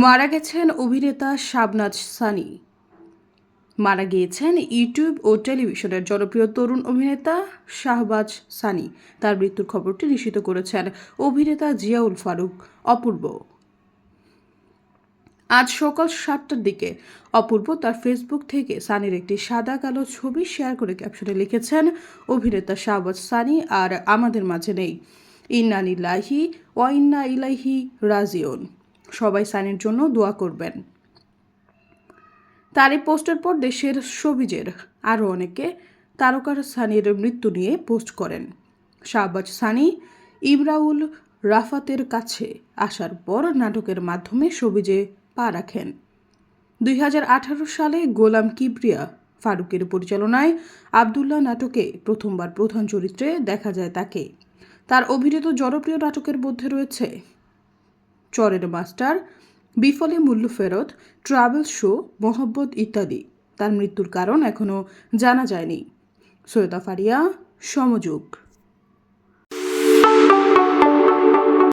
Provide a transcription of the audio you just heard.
মারা গেছেন অভিনেতা শাবনাজ সানি। মারা গিয়েছেন ইউটিউব ও টেলিভিশনের জনপ্রিয় তরুণ অভিনেতা শাহবাজ সানি। তার মৃত্যুর খবরটি নিশ্চিত করেছেন অভিনেতা জিয়াউল ফারুক অপূর্ব। আজ সকাল 7টার দিকে অপূর্ব তার ফেসবুক থেকে সানির একটি সাদা কালো ছবি শেয়ার করে ক্যাপশনে লিখেছেন, অভিনেতা শাহবাজ সানি আর আমাদের মাঝে নেই। ইন্না লিল্লাহি ওয়া ইন্না ইলাইহি রাজিউন। সবাই সানির জন্য দোয়া করবেন। তার এই পোস্টের পর দেশের শোবিজের আরও অনেকে তারকার সানির মৃত্যু নিয়ে পোস্ট করেন। শাহবাজ সানি ইমরাউল রাফাতের কাছে আসার পর নাটকের মাধ্যমে শোবিজে পা রাখেন। 2018 সালে গোলাম কিবরিয়া ফারুকের পরিচালনায় আব্দুল্লাহ নাটকে প্রথমবার প্রধান চরিত্রে দেখা যায় তাকে। তার অভিনীত জনপ্রিয় নাটকের মধ্যে রয়েছে চরের মাস্টার, বিফলে মূল্য ফেরত, ট্রাভেল শো, মোহব্বত ইত্যাদি। তার মৃত্যুর কারণ এখনও জানা যায়নি। সৈয়দা ফারিয়া, সমযোগ।